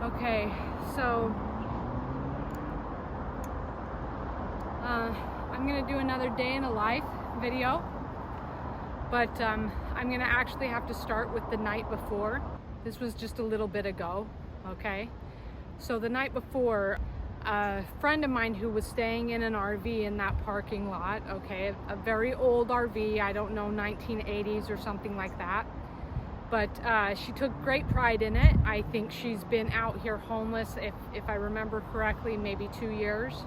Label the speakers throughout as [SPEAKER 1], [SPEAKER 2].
[SPEAKER 1] Okay, so I'm gonna do another day in a life video, but I'm gonna actually have to start with the night before. This was just a little bit ago, okay? So the night before, a friend of mine who was staying in an RV in that parking lot, okay, a very old RV, I don't know, 1980s or something like that. But she took great pride in it. I think she's been out here homeless, if I remember correctly, maybe 2 years.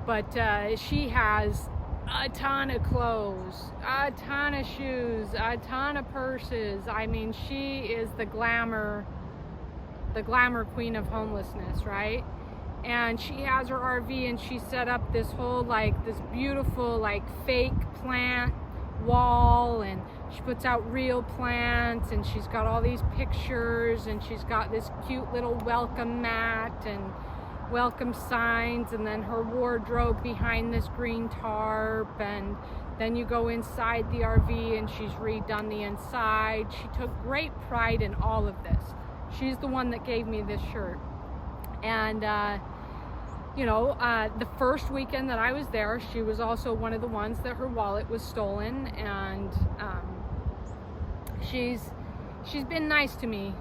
[SPEAKER 1] But she has a ton of clothes, a ton of shoes, a ton of purses. I mean, she is the glamour queen of homelessness, right? And she has her RV and she set up this whole, this beautiful, fake plant wall, and she puts out real plants, and she's got all these pictures, and she's got this cute little welcome mat and welcome signs, and then her wardrobe behind this green tarp, and then you go inside the RV and she's redone the inside. She took great pride in all of this. She's the one that gave me this shirt. And the first weekend that I was there, she was also one of the ones that her wallet was stolen, and she's been nice to me,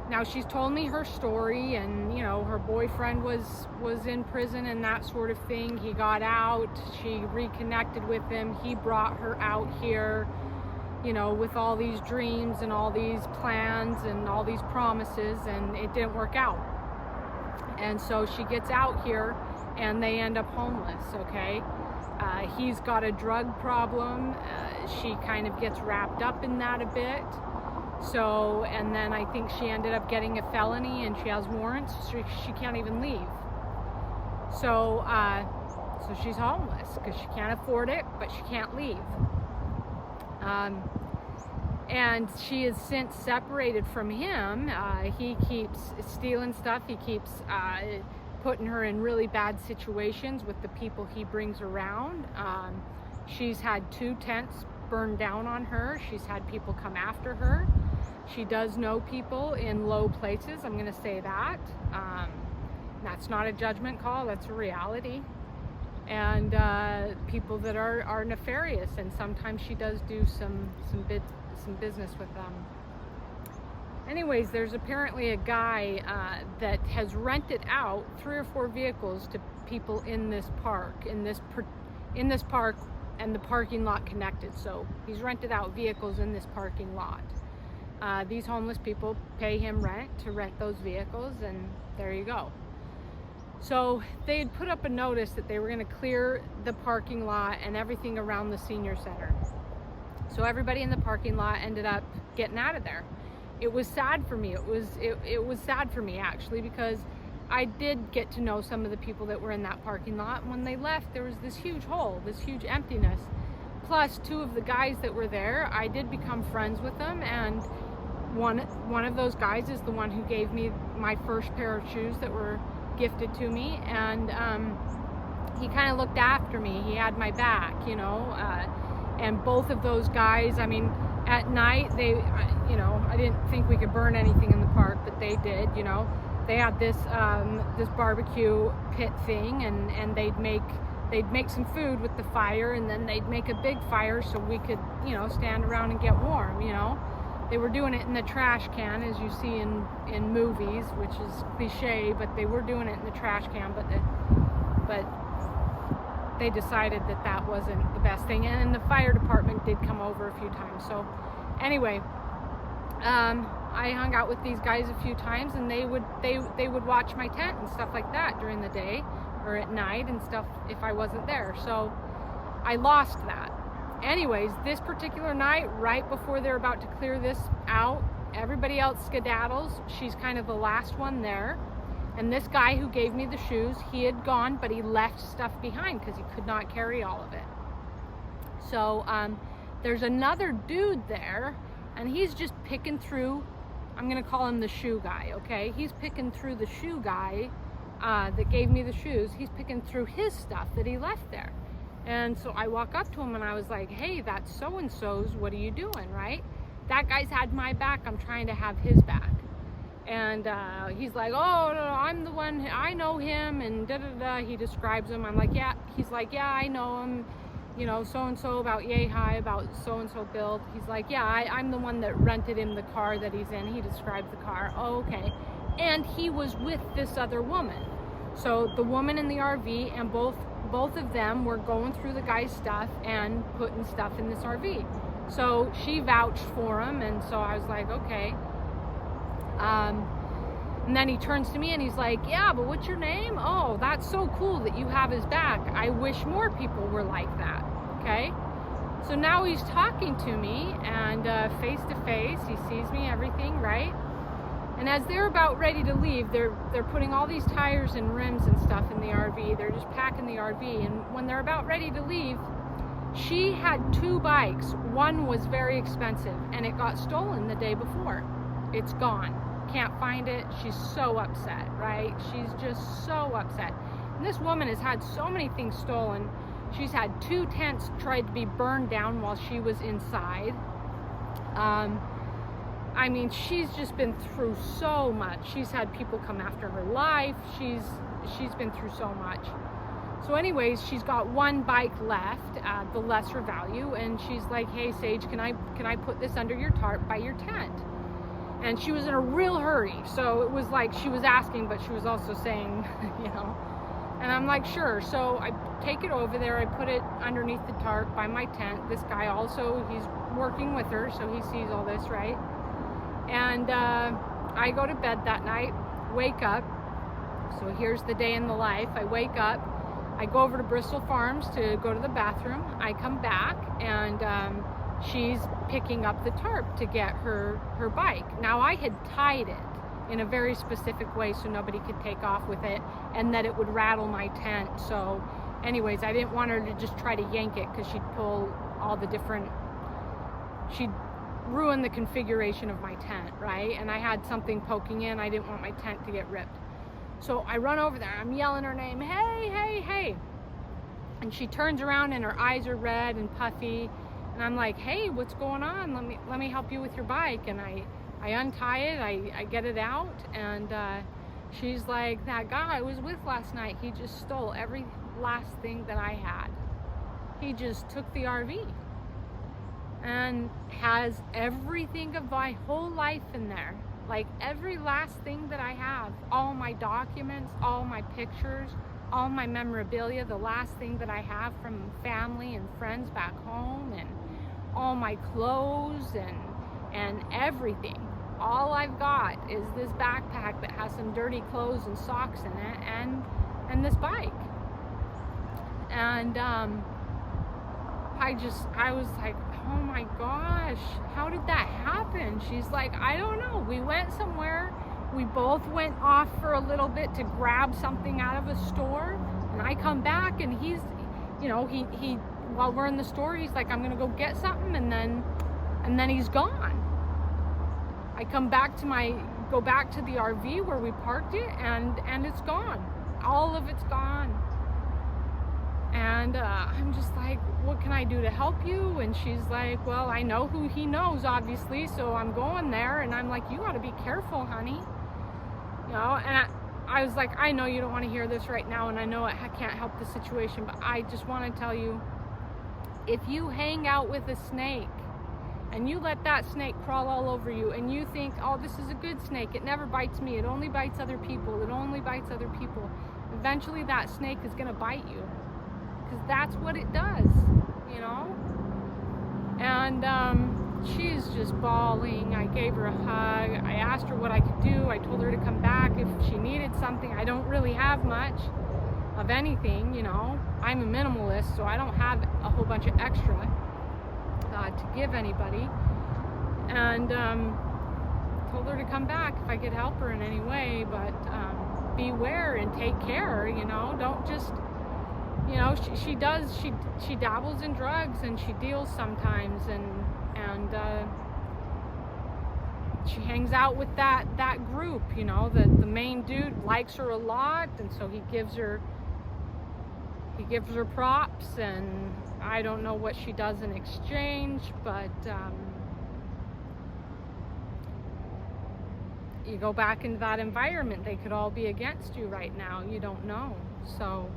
[SPEAKER 1] now she's told me her story, and her boyfriend was in prison and that sort of thing. He got out, she reconnected with him, he brought her out here, with all these dreams and all these plans and all these promises, and it didn't work out. And so she gets out here and they end up homeless, okay? He's got a drug problem. She kind of gets wrapped up in that a bit. So, and then I think she ended up getting a felony and she has warrants. She can't even leave. So, so she's homeless because she can't afford it, but she can't leave. And she is since separated from him. He keeps stealing stuff. He keeps putting her in really bad situations with the people he brings around. She's had 2 tents burned down on her. She's had people come after her. She does know people in low places, I'm gonna say that. That's not a judgment call, that's a reality. And people that are nefarious, and sometimes she does do some business with them. Anyways, there's apparently a guy that has rented out 3 or 4 vehicles to people in this park, in this park and the parking lot connected. So he's rented out vehicles in this parking lot. These homeless people pay him rent to rent those vehicles, and there you go. So they had put up a notice that they were going to clear the parking lot and everything around the senior center. So everybody in the parking lot ended up getting out of there. It was sad for me. It was sad for me, actually, because I did get to know some of the people that were in that parking lot. When they left, there was this huge hole, this huge emptiness. Plus, 2 of the guys that were there, I did become friends with them, and one of those guys is the one who gave me my first pair of shoes that were gifted to me, and he kind of looked after me. He had my back, and both of those guys, I mean, at night, they, I didn't think we could burn anything in the park, but they did, They had this this barbecue pit thing, and they'd make some food with the fire, and then they'd make a big fire so we could, stand around and get warm, They were doing it in the trash can, as you see in movies, which is cliche, but they were doing it in the trash can, but they decided that that wasn't the best thing, and the fire department did come over a few times. So anyway, I hung out with these guys a few times, and they would watch my tent and stuff like that during the day or at night and stuff if I wasn't there. So I lost that. Anyways, this particular night, right before they're about to clear this out, everybody else skedaddles. She's kind of the last one there. And this guy who gave me the shoes, he had gone, but he left stuff behind because he could not carry all of it. So there's another dude there, and he's just picking through. I'm gonna call him the shoe guy, okay? He's picking through the shoe guy that gave me the shoes. He's picking through his stuff that he left there. And so I walk up to him and I was like, hey, that's so-and-so's, what are you doing, right? That guy's had my back, I'm trying to have his back. And he's like, oh, no, I'm the one, I know him, and da-da-da. He describes him. I'm like, yeah. He's like, yeah, I know him, you know, so-and-so, about yay high, about so-and-so build. He's like, yeah, I'm the one that rented him the car that he's in. He described the car. Oh, okay. And he was with this other woman. So the woman in the RV, and both of them were going through the guy's stuff and putting stuff in this RV. So she vouched for him, and so I was like, okay. And then he turns to me and he's like, yeah, but what's your name? Oh, that's so cool that you have his back. I wish more people were like that. Okay. So now he's talking to me, and face to face, he sees me, everything, right? And as they're about ready to leave, they're putting all these tires and rims and stuff in the RV. They're just packing the RV. And when they're about ready to leave, she had 2 bikes. One was very expensive, and it got stolen the day before. It's gone. Can't find it. She's so upset, right? She's just so upset. And this woman has had so many things stolen. She's had 2 tents tried to be burned down while she was inside. I mean, she's just been through so much. She's had people come after her life. She's been through so much. So anyways, she's got 1 bike left at the lesser value, and she's like, hey Sage, can I put this under your tarp by your tent? And she was in a real hurry, so it was like she was asking, but she was also saying, you know. And I'm like, sure. So I take it over there, I put it underneath the tarp by my tent. This guy also, he's working with her, so he sees all this, right? And I go to bed that night, wake up. So here's the day in the life. I wake up, I go over to Bristol Farms to go to the bathroom. I come back, and she's picking up the tarp to get her bike. Now, I had tied it in a very specific way so nobody could take off with it, and that it would rattle my tent. So anyways, I didn't want her to just try to yank it, because she'd pull all the different, she'd ruin the configuration of my tent, right? And I had something poking in. I didn't want my tent to get ripped. So I run over there, I'm yelling her name, hey, hey, hey. And she turns around and her eyes are red and puffy. And I'm like, hey, what's going on? Let me help you with your bike. And I untie it, I get it out, and she's like, that guy I was with last night, he just stole every last thing that I had. He just took the RV and has everything of my whole life in there. Like every last thing that I have, all my documents, all my pictures, all my memorabilia, the last thing that I have from family and friends back home, and all my clothes and everything. All I've got is this backpack that has some dirty clothes and socks in it, and this bike. And I was like, oh my gosh, how did that happen? She's like, I don't know. We went somewhere. We both went off for a little bit to grab something out of a store, and I come back, and he's, you know, he while we're in the store, he's like, I'm gonna go get something, and then he's gone. I come back to go back to the RV where we parked it, and it's gone. All of it's gone. And I'm just like, what can I do to help you? And she's like, well, I know who he knows, obviously, so I'm going there. And I'm like, you gotta be careful, honey. You know, and I was like, I know you don't want to hear this right now, and I know I can't help the situation, but I just want to tell you, if you hang out with a snake and you let that snake crawl all over you, and you think, oh, this is a good snake, it never bites me, it only bites other people, it only bites other people, eventually that snake is going to bite you, because that's what it does, you know. And she's just bawling. I gave her a hug. I asked her what I could do. I told her to come back if she needed something. I don't really have much of anything, you know. I'm a minimalist, so I don't have a whole bunch of extra to give anybody. And told her to come back if I could help her in any way, but beware and take care, you know. Don't just, you know, she dabbles in drugs, and she deals sometimes, and she hangs out with that group, you know. The main dude likes her a lot, and so he gives her props, and I don't know what she does in exchange, but you go back into that environment, they could all be against you right now. You don't know. So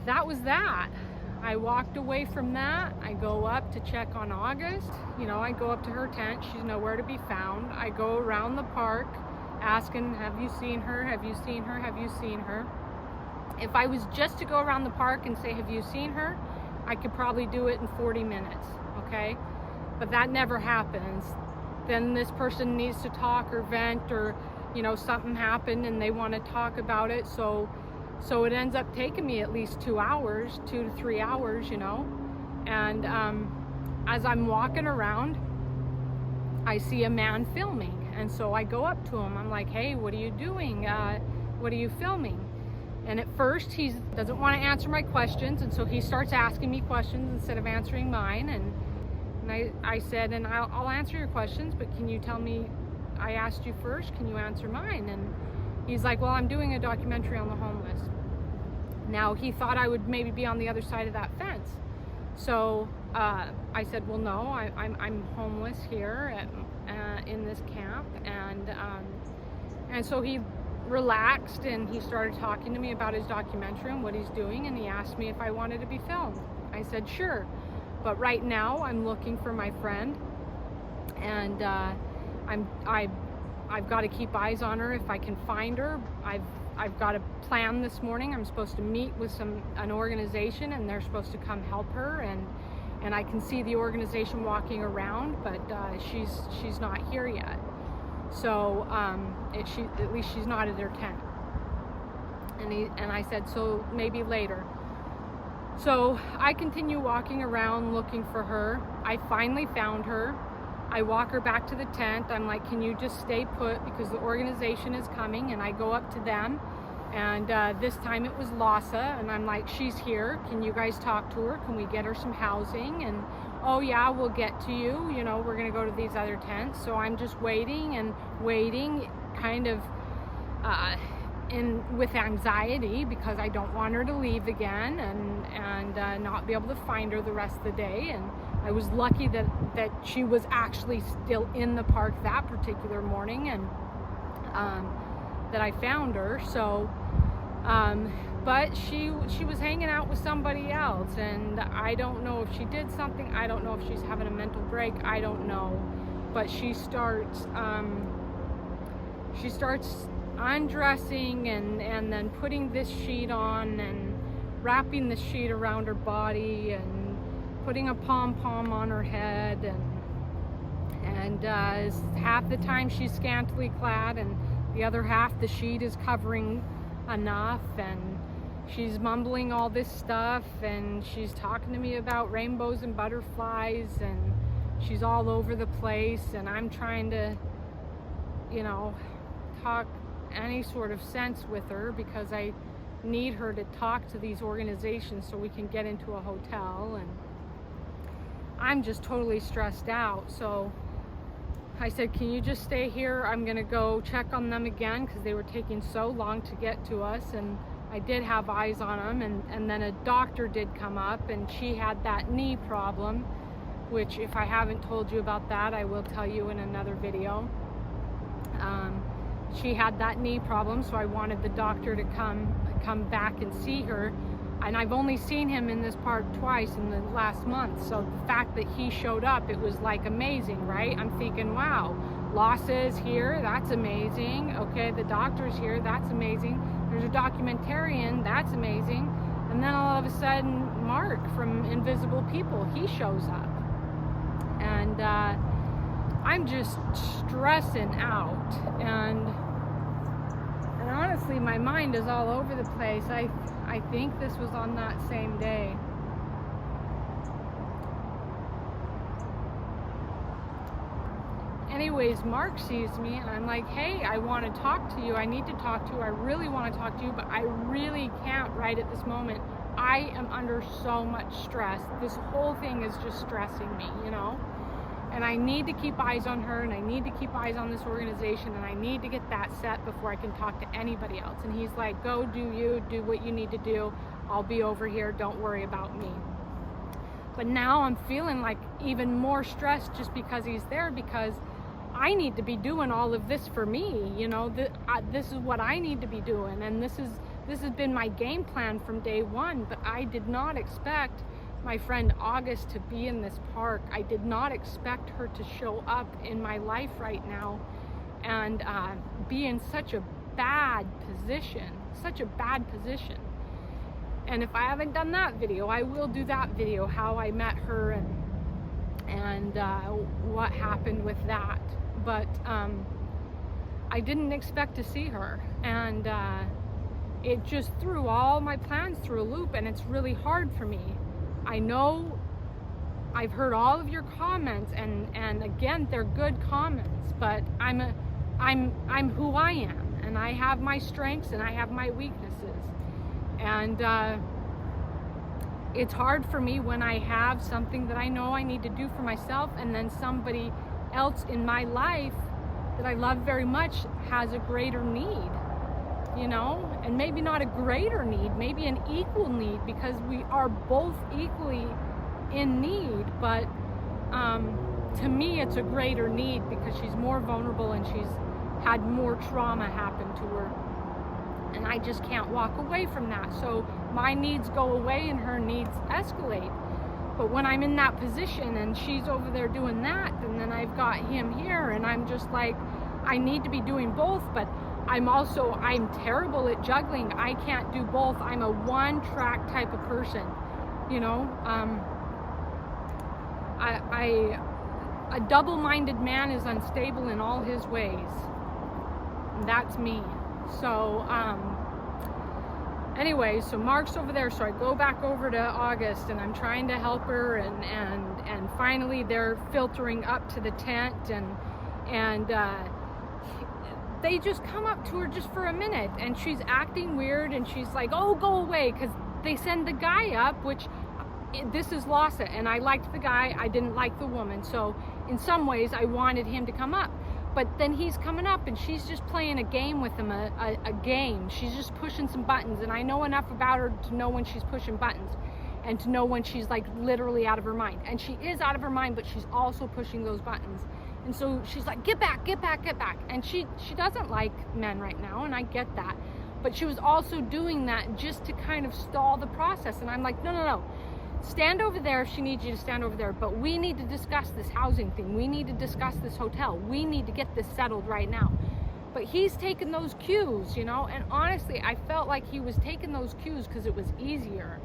[SPEAKER 1] that was that. I walked away from that. I go up to check on August. I go up to her tent. She's nowhere to be found. I go around the park asking, have you seen her? Have you seen her? Have you seen her? If I was just to go around the park and say, have you seen her? I could probably do it in 40 minutes, okay? But that never happens. Then this person needs to talk or vent, or, something happened and they want to talk about it. So it ends up taking me at least 2 hours, 2 to 3 hours, And as I'm walking around, I see a man filming. And so I go up to him. I'm like, hey, what are you doing? What are you filming? And at first he doesn't want to answer my questions. And so he starts asking me questions instead of answering mine. And I said, and I'll answer your questions, but can you tell me, I asked you first, can you answer mine? And he's like, well, I'm doing a documentary on the homeless. Now, he thought I would maybe be on the other side of that fence. So I said, well, no, I'm homeless here in this camp. And so he relaxed and he started talking to me about his documentary and what he's doing. And he asked me if I wanted to be filmed. I said, sure. But right now I'm looking for my friend, and I've got to keep eyes on her if I can find her. I've got a plan this morning. I'm supposed to meet with an organization, and they're supposed to come help her, and I can see the organization walking around, but she's not here yet. So at least she's not at their tent. And I said, so maybe later. So I continue walking around looking for her. I finally found her. I walk her back to the tent. I'm like, can you just stay put, because the organization is coming? And I go up to them, and this time it was Lhasa, and I'm like, she's here. Can you guys talk to her? Can we get her some housing? And oh yeah, we'll get to you. We're gonna go to these other tents. So I'm just waiting and waiting, kind of with anxiety, because I don't want her to leave again and not be able to find her the rest of the day. And I was lucky that she was actually still in the park that particular morning, and that I found her. So but she was hanging out with somebody else, and I don't know if she did something. I don't know if she's having a mental break. I don't know. But she starts undressing and then putting this sheet on and wrapping the sheet around her body and putting a pom-pom on her head, and half the time she's scantily clad, and the other half the sheet is covering enough, and she's mumbling all this stuff, and she's talking to me about rainbows and butterflies, and she's all over the place, and I'm trying to talk any sort of sense with her, because I need her to talk to these organizations so we can get into a hotel, and I'm just totally stressed out. So I said, can you just stay here? I'm gonna go check on them again, because they were taking so long to get to us, and I did have eyes on them, and then a doctor did come up, and she had that knee problem, which if I haven't told you about that, I will tell you in another video. She had that knee problem, so I wanted the doctor to come back and see her. And I've only seen him in this park twice in the last month, so the fact that he showed up, it was like amazing, right? I'm thinking, wow, Lhasa is here, that's amazing. Okay, the doctor's here, that's amazing. There's a documentarian, that's amazing. And then all of a sudden, Mark from Invisible People, he shows up. And I'm just stressing out, and honestly my mind is all over the place. I think this was on that same day. Anyways, Mark sees me, and I'm like, hey, I want to talk to you. I need to talk to you. I really want to talk to you, but I really can't right at this moment. I am under so much stress. This whole thing is just stressing me, And I need to keep eyes on her, and I need to keep eyes on this organization, and I need to get that set before I can talk to anybody else. And he's like, go do what you need to do. I'll be over here. Don't worry about me. But now I'm feeling like even more stressed just because he's there, because I need to be doing all of this for me, you know, this is what I need to be doing, and this has been my game plan from day one. But I did not expect my friend August to be in this park. I did not expect her to show up in my life right now and be in such a bad position, And if I haven't done that video, I will do that video, how I met her and what happened with that. But I didn't expect to see her, and it just threw all my plans through a loop, and it's really hard for me. I know I've heard all of your comments, and again, they're good comments, but I'm who I am, and I have my strengths and I have my weaknesses, and it's hard for me when I have something that I know I need to do for myself, and then somebody else in my life that I love very much has a greater need, you know, and maybe not a greater need, maybe an equal need, because we are both equally in need, but to me it's a greater need because she's more vulnerable and she's had more trauma happen to her, and I just can't walk away from that. So my needs go away and her needs escalate. But when I'm in that position and she's over there doing that, and then I've got him here, and I'm just like, I need to be doing both, but I'm terrible at juggling. I can't do both. I'm a one-track type of person, you know. A double-minded man is unstable in all his ways. And that's me. So, anyway, so Mark's over there, so I go back over to August, and I'm trying to help her, and finally they're filtering up to the tent, and they just come up to her just for a minute, and she's acting weird, and she's like, oh, go away, because they send the guy up, which, this is Lhasa, and I liked the guy, I didn't like the woman, so in some ways I wanted him to come up. But then he's coming up, and she's just playing a game with him, a game. She's just pushing some buttons, and I know enough about her to know when she's pushing buttons and to know when she's like literally out of her mind. And she is out of her mind, but she's also pushing those buttons. And so she's like, get back, get back, get back. And she doesn't like men right now, and I get that. But she was also doing that just to kind of stall the process. And I'm like, no. Stand over there if she needs you to stand over there, but we need to discuss this housing thing. We need to discuss this hotel. We need to get this settled right now. But he's taking those cues, you know, and honestly, I felt like he was taking those cues because it was easier.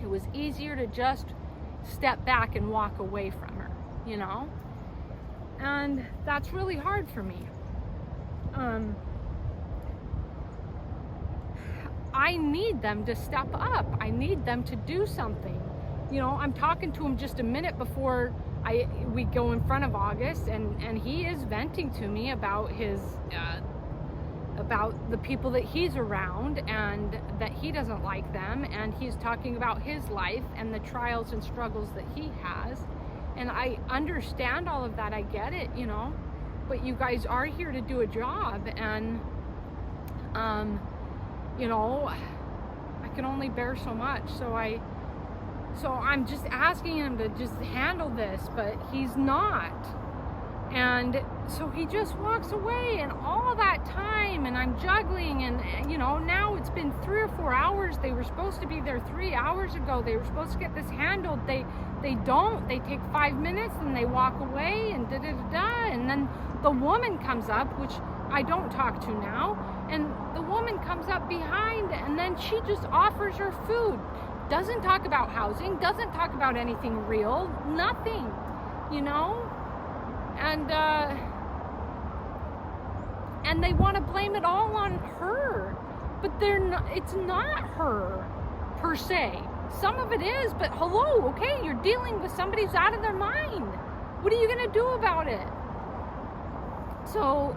[SPEAKER 1] It was easier to just step back and walk away from her, you know? And that's really hard for me. I need them to step up. I need them to do something. You know, I'm talking to him just a minute before we go in front of August, and he is venting to me about his about the people that he's around, and that he doesn't like them, and he's talking about his life and the trials and struggles that he has. And I understand all of that. I get it, you know, but you guys are here to do a job, and you know, I can only bear so much. So I'm just asking him to just handle this, but he's not. And so he just walks away, and all that time, and I'm juggling, and you know, now it's been 3 or 4 hours. They were supposed to be there 3 hours ago. They were supposed to get this handled. They don't. They take 5 minutes and they walk away, and and then the woman comes up, which I don't talk to now, and the woman comes up behind, and then she just offers her food. Doesn't talk about housing, doesn't talk about anything real, nothing, you know? And they want to blame it all on her, but it's not her per se. Some of it is, but hello, okay, you're dealing with somebody who's out of their mind. What are you going to do about it? So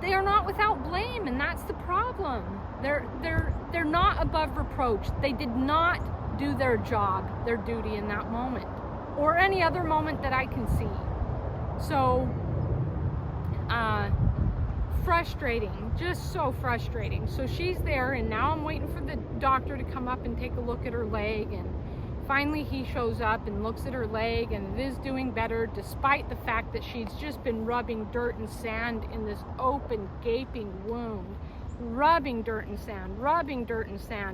[SPEAKER 1] they are not without blame, and that's the problem. They're not above reproach. They did not do their job, their duty in that moment, or any other moment that I can see. So frustrating, just so frustrating. So she's there, and now I'm waiting for the doctor to come up and take a look at her leg and finally he shows up and looks at her leg, and it is doing better, despite the fact that she's just been rubbing dirt and sand in this open, gaping wound. Rubbing dirt and sand,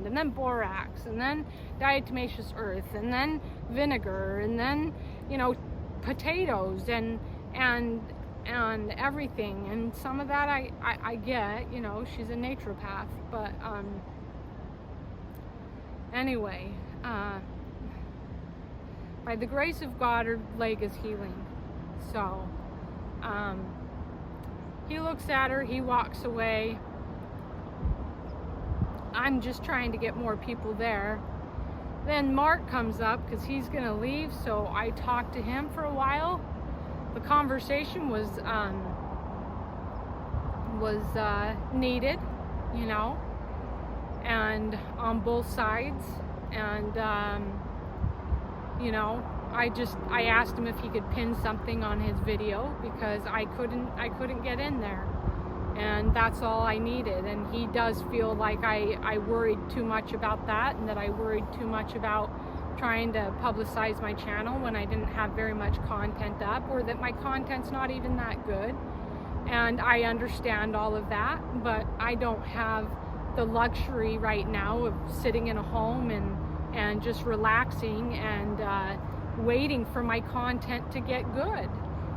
[SPEAKER 1] and then borax, and then diatomaceous earth, and then vinegar, and then, you know, potatoes, and everything. And some of that I get, you know, she's a naturopath, but anyway, by the grace of God, her leg is healing. So he looks at her, he walks away. I'm just trying to get more people there. Then Mark comes up because he's gonna leave, so I talked to him for a while. The conversation was needed, you know, and on both sides. And you know, I asked him if he could pin something on his video, because I couldn't get in there. And that's all I needed. And he does feel like I worried too much about that, and that I worried too much about trying to publicize my channel when I didn't have very much content up, or that my content's not even that good. And I understand all of that, but I don't have the luxury right now of sitting in a home and just relaxing and waiting for my content to get good,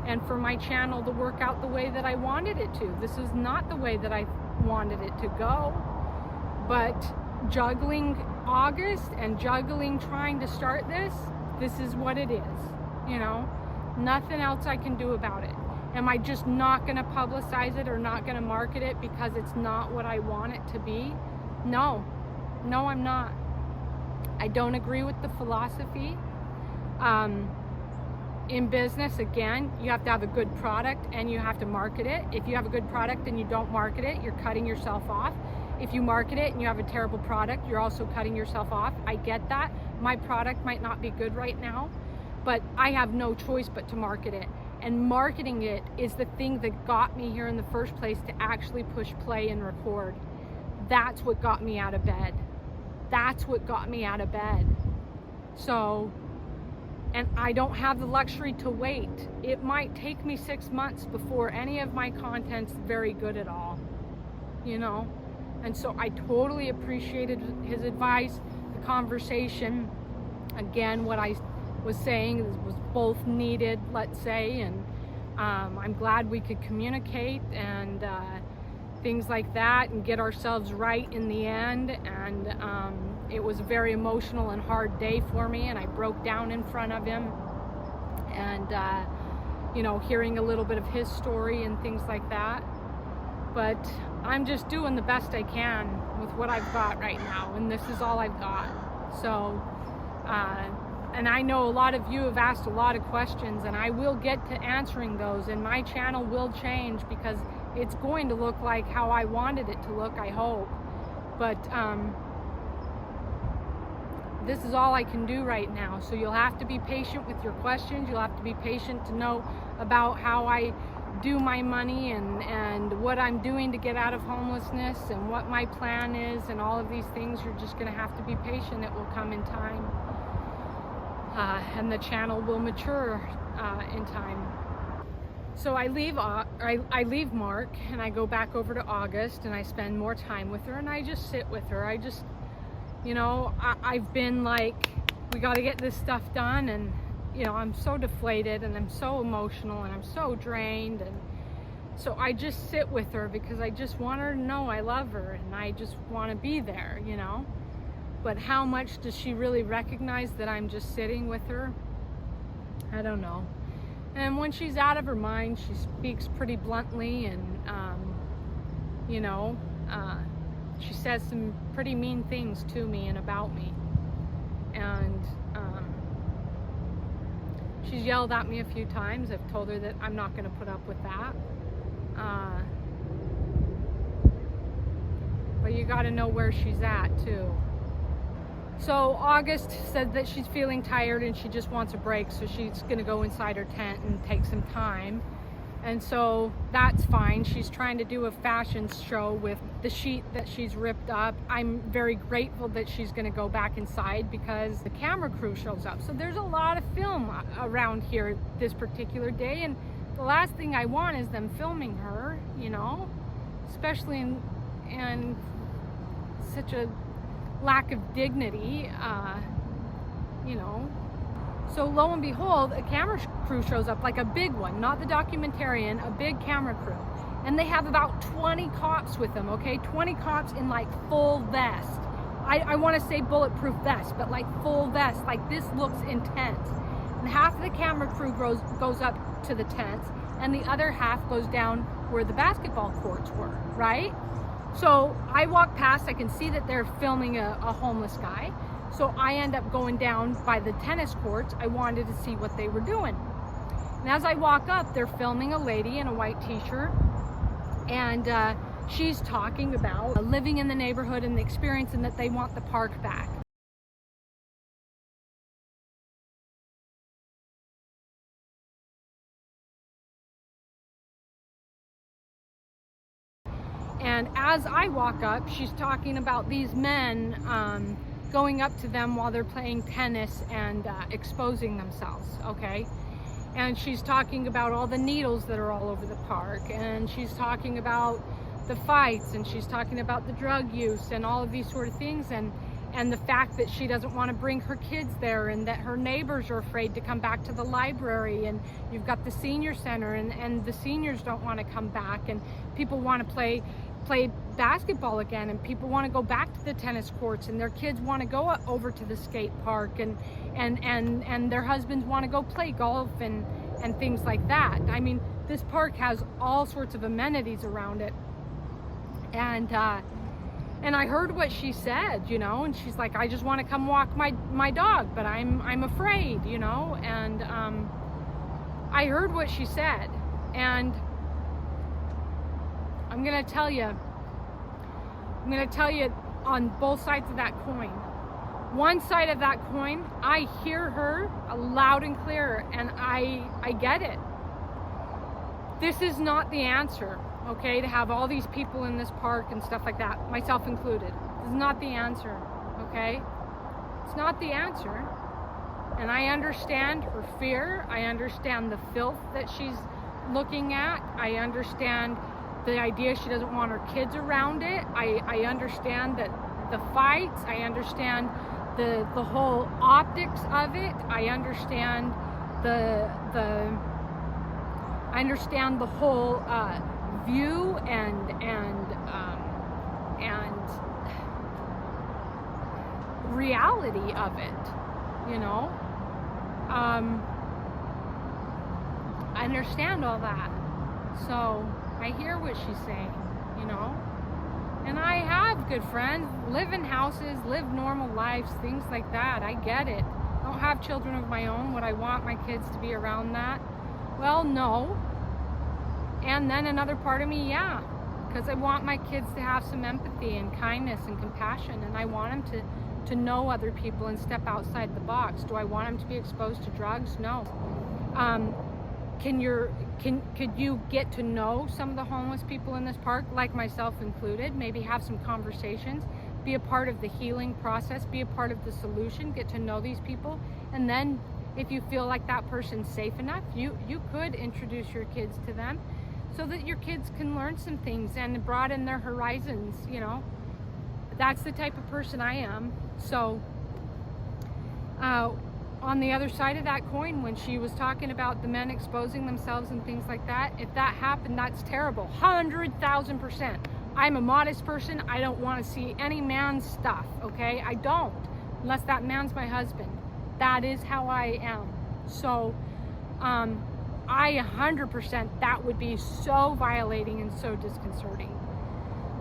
[SPEAKER 1] and for my channel to work out the way that I wanted it to. This is not the way that I wanted it to go. But juggling August and juggling trying to start this is what it is, you know? Nothing else I can do about it. Am I just not gonna publicize it or not gonna market it because it's not what I want it to be? No, I'm not. I don't agree with the philosophy. In business, again, you have to have a good product and you have to market it. If you have a good product and you don't market it, you're cutting yourself off. If you market it and you have a terrible product, you're also cutting yourself off. I get that. My product might not be good right now, but I have no choice but to market it. And marketing it is the thing that got me here in the first place, to actually push play and record. That's what got me out of bed. That's what got me out of bed. So, and I don't have the luxury to wait. It might take me 6 months before any of my content's very good at all, you know? And so I totally appreciated his advice, the conversation. Again, what I was saying was both needed, let's say, and I'm glad we could communicate and things like that, and get ourselves right in the end. And it was a very emotional and hard day for me, and I broke down in front of him, and you know, hearing a little bit of his story and things like that. But I'm just doing the best I can with what I've got right now, and this is all I've got. So and I know a lot of you have asked a lot of questions, and I will get to answering those, and my channel will change, because it's going to look like how I wanted it to look, I hope. But this is all I can do right now. So you'll have to be patient with your questions. You'll have to be patient to know about how I do my money, and what I'm doing to get out of homelessness, and what my plan is, and all of these things. You're just going to have to be patient. It will come in time. And the channel will mature in time. So I leave Mark, and I go back over to August, and I spend more time with her, and I just sit with her. I just, you know, I've been like, we got to get this stuff done, and you know, I'm so deflated, and I'm so emotional, and I'm so drained, and so I just sit with her, because I just want her to know I love her, and I just want to be there, you know. But how much does she really recognize that I'm just sitting with her? I don't know. And when she's out of her mind, she speaks pretty bluntly, and you know, she says some pretty mean things to me and about me. And she's yelled at me a few times. I've told her that I'm not going to put up with that. But you got to know where she's at too. So August said that she's feeling tired and she just wants a break, so she's gonna go inside her tent and take some time. And so that's fine. She's trying to do a fashion show with the sheet that she's ripped up. I'm very grateful that she's going to go back inside because the camera crew shows up. So there's a lot of film around here this particular day, and the last thing I want is them filming her, you know, especially in such a lack of dignity, you know. So lo and behold, a camera crew shows up, like a big one, not the documentarian, a big camera crew. And they have about 20 cops with them, okay? 20 cops in like full vest. I want to say bulletproof vest, but like full vest. Like, this looks intense. And half of the camera crew goes up to the tents, and the other half goes down where the basketball courts were, right? So I walk past, I can see that they're filming a homeless guy. So I end up going down by the tennis courts. I wanted to see what they were doing. And as I walk up, they're filming a lady in a white t-shirt. And she's talking about living in the neighborhood and the experience, and that they want the park back. And as I walk up, she's talking about these men going up to them while they're playing tennis and exposing themselves, okay? And she's talking about all the needles that are all over the park, and she's talking about the fights, and she's talking about the drug use and all of these sort of things, and the fact that she doesn't want to bring her kids there, and that her neighbors are afraid to come back to the library, and you've got the senior center, and the seniors don't want to come back, and people want to play basketball again, and people want to go back to the tennis courts, and their kids want to go over to the skate park, and their husbands want to go play golf and things like that. I mean, this park has all sorts of amenities around it. And I heard what she said, you know, and she's like, I just want to come walk my dog, but I'm afraid, you know. And I heard what she said, and I'm gonna tell you on both sides of that coin. One side of that coin, I hear her loud and clear, and I get it. This is not the answer, okay, to have all these people in this park and stuff like that, myself included. This is not the answer, okay? It's not the answer. And I understand her fear. I understand the filth that she's looking at. I understand the idea she doesn't want her kids around it. I understand that the fights. I understand the whole optics of it. I understand the whole view and reality of it, you know. I understand all that. So I hear what she's saying, you know. And I have good friends, live in houses, live normal lives, things like that. I get it. I don't have children of my own. Would I want my kids to be around that? Well, no. And then another part of me, yeah. Because I want my kids to have some empathy and kindness and compassion. And I want them to know other people and step outside the box. Do I want them to be exposed to drugs? No. Could you get to know some of the homeless people in this park, like myself included, maybe have some conversations, be a part of the healing process, be a part of the solution, get to know these people, and then if you feel like that person's safe enough, you could introduce your kids to them so that your kids can learn some things and broaden their horizons, you know. That's the type of person I am. So on the other side of that coin, when she was talking about the men exposing themselves and things like that, if that happened, that's terrible. 100,000%. I'm a modest person. I don't want to see any man's stuff, okay? I don't, unless that man's my husband. That is how I am. So I 100%, that would be so violating and so disconcerting.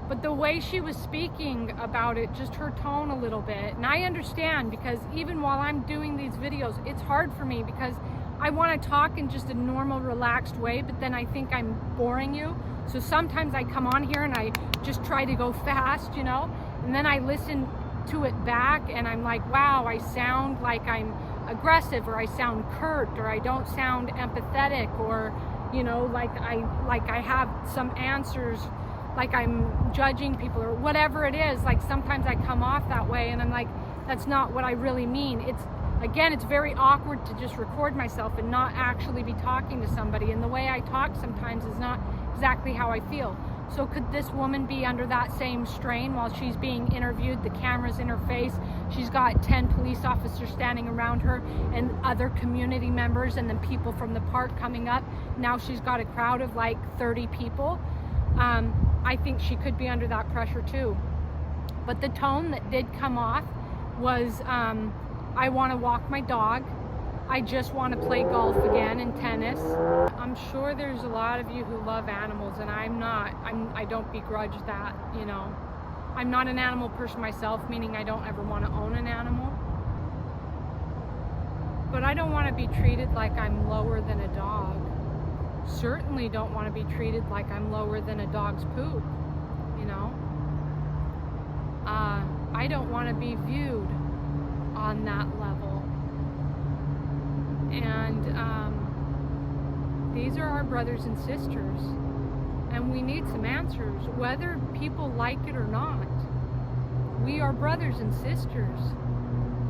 [SPEAKER 1] But the way she was speaking about it, just her tone a little bit, and I understand, because even while I'm doing these videos, it's hard for me because I want to talk in just a normal, relaxed way, but then I think I'm boring you. So sometimes I come on here and I just try to go fast, you know, and then I listen to it back and I'm like, wow, I sound like I'm aggressive, or I sound curt, or I don't sound empathetic, or you know, like I have some answers, like I'm judging people or whatever it is. Like sometimes I come off that way and I'm like, that's not what I really mean. It's very awkward to just record myself and not actually be talking to somebody, and the way I talk sometimes is not exactly how I feel. So could this woman be under that same strain while she's being interviewed? The camera's in her face. She's got 10 police officers standing around her and other community members and then people from the park coming up. Now she's got a crowd of like 30 people. I think she could be under that pressure too. But the tone that did come off was, I want to walk my dog. I just want to play golf again and tennis. I'm sure there's a lot of you who love animals, and I don't begrudge that, you know. I'm not an animal person myself, meaning I don't ever want to own an animal. But I don't want to be treated like I'm lower than a dog. Certainly don't want to be treated like I'm lower than a dog's poop, you know. I don't want to be viewed on that level. And these are our brothers and sisters, and we need some answers, whether people like it or not. We are brothers and sisters.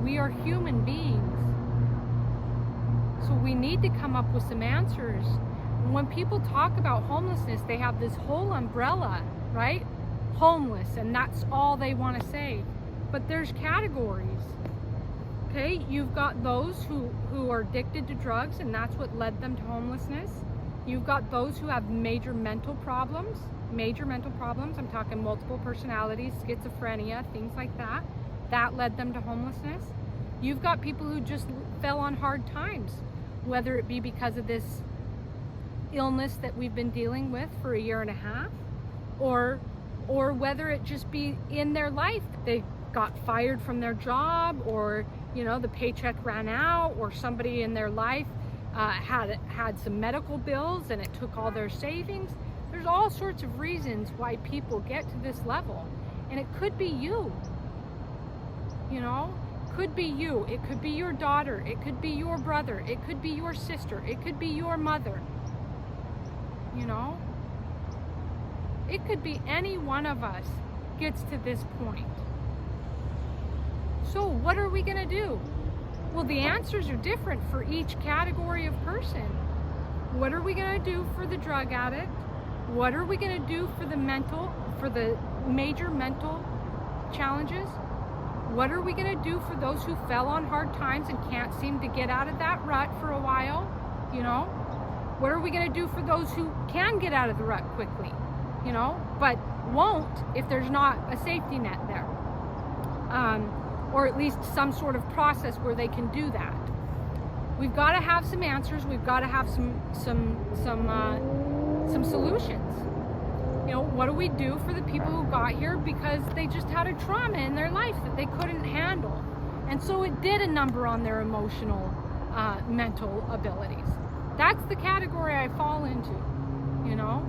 [SPEAKER 1] We are human beings. So we need to come up with some answers. When people talk about homelessness, they have this whole umbrella, right? Homeless, and that's all they want to say. But there's categories. Okay, you've got those who are addicted to drugs, and that's what led them to homelessness. You've got those who have major mental problems. I'm talking multiple personalities, schizophrenia, things like that. That led them to homelessness. You've got people who just fell on hard times, whether it be because of this illness that we've been dealing with for a year and a half, or whether it just be in their life. They got fired from their job, or you know, the paycheck ran out, or somebody in their life had some medical bills and it took all their savings. There's all sorts of reasons why people get to this level, and it could be you. You know, could be you. It could be your daughter. It could be your brother. It could be your sister. It could be your mother. You know, it could be any one of us gets to this point. So what are we gonna do? Well, the answers are different for each category of person. What are we gonna do for the drug addict? What are we gonna do for the major mental challenges? What are we gonna do for those who fell on hard times and can't seem to get out of that rut for a while? You know? What are we gonna do for those who can get out of the rut quickly? You know, but won't if there's not a safety net there. Or at least some sort of process where they can do that. We've got to have some answers. We've got to have some solutions. You know, what do we do for the people who got here because they just had a trauma in their life that they couldn't handle, and so it did a number on their emotional, mental abilities. That's the category I fall into. You know.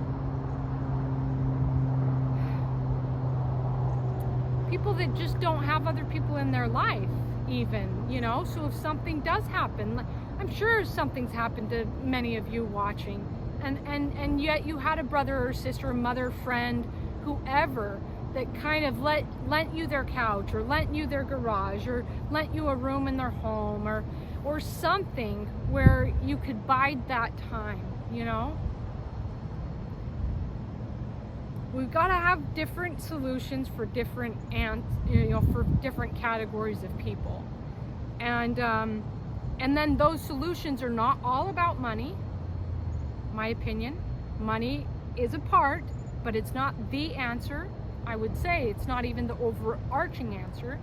[SPEAKER 1] People that just don't have other people in their life even, you know, so if something does happen, I'm sure something's happened to many of you watching, and yet you had a brother or sister, a mother, friend, whoever, that kind of lent you their couch, or lent you their garage, or lent you a room in their home, or something where you could bide that time, you know. We've got to have different solutions for different for different categories of people, and then those solutions are not all about money. My opinion, money is a part, but it's not the answer. I would say it's not even the overarching answer.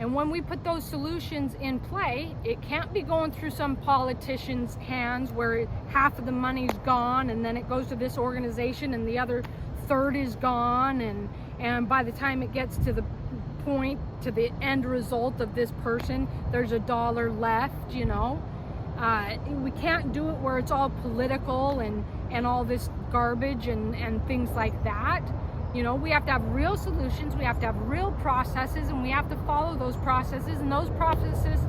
[SPEAKER 1] And when we put those solutions in play, it can't be going through some politician's hands where half of the money's gone and then it goes to this organization and the other third is gone, and by the time it gets to the point, to the end result of this person, there's $1 left, you know. We can't do it where it's all political and all this garbage and things like that. You know, we have to have real solutions, we have to have real processes, and we have to follow those processes, and those processes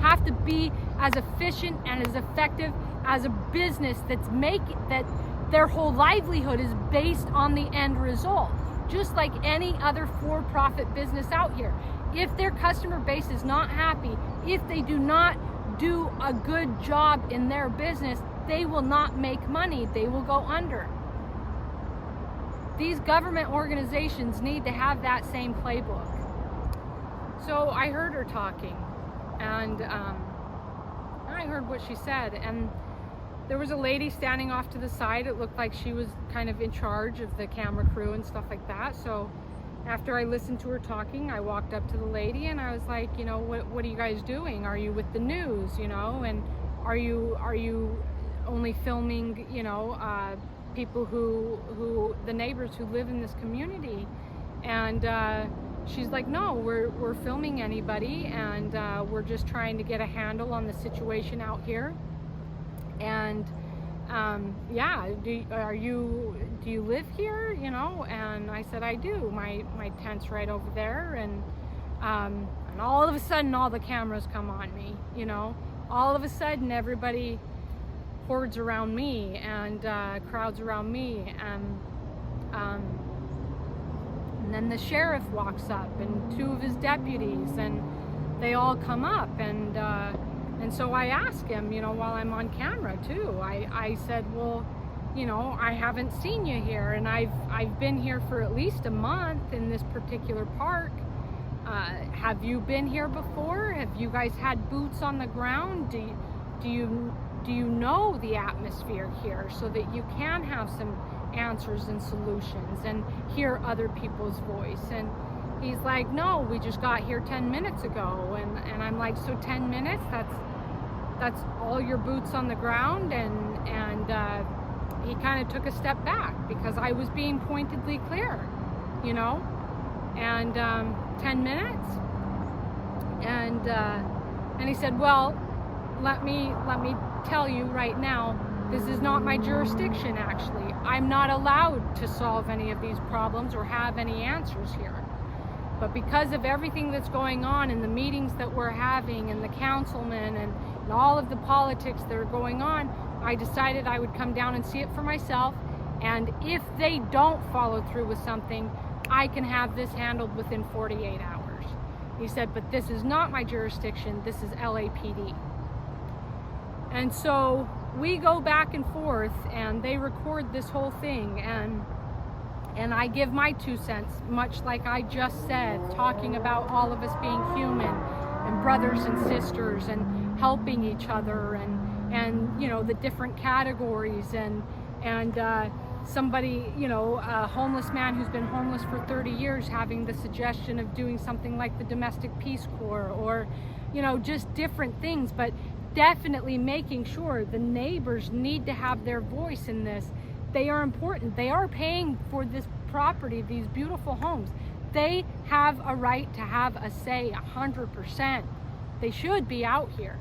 [SPEAKER 1] have to be as efficient and as effective as a business that their whole livelihood is based on the end result. Just like any other for-profit business out here. If their customer base is not happy, if they do not do a good job in their business, they will not make money. They will go under. These government organizations need to have that same playbook. So I heard her talking, and I heard what she said, and there was a lady standing off to the side. It looked like she was kind of in charge of the camera crew and stuff like that. So after I listened to her talking, I walked up to the lady and I was like, you know, what are you guys doing? Are you with the news, you know? And are you only filming, you know, people who the neighbors who live in this community? And she's like, no, we're filming anybody, and we're just trying to get a handle on the situation out here. And yeah, do you live here, you know? And I said, I do. My tent's right over there. And all of a sudden, all the cameras come on me, you know? All of a sudden, everybody hordes around me and crowds around me. And then the sheriff walks up and two of his deputies, and they all come up. And so I asked him, you know, while I'm on camera too, I said, well, you know, I haven't seen you here, and I've been here for at least a month in this particular park. Have you been here before? Have you guys had boots on the ground? Do you know the atmosphere here so that you can have some answers and solutions and hear other people's voice? And he's like, no, we just got here 10 minutes ago. And I'm like, so 10 minutes, that's all your boots on the ground? And he kind of took a step back because I was being pointedly clear, you know? And 10 minutes? And he said, well, let me tell you right now, this is not my jurisdiction, actually. I'm not allowed to solve any of these problems or have any answers here. But because of everything that's going on in the meetings that we're having and the councilmen and all of the politics that are going on, I decided I would come down and see it for myself. And if they don't follow through with something, I can have this handled within 48 hours. He said, but this is not my jurisdiction. This is LAPD. And so we go back and forth, and they record this whole thing, and I give my 2 cents, much like I just said, talking about all of us being human and brothers and sisters and helping each other, and you know, the different categories, and somebody, you know, a homeless man who's been homeless for 30 years having the suggestion of doing something like the Domestic Peace Corps, or, you know, just different things, but definitely making sure the neighbors need to have their voice in this. They are important. They are paying for this property, these beautiful homes. They have a right to have a say 100%. They should be out here.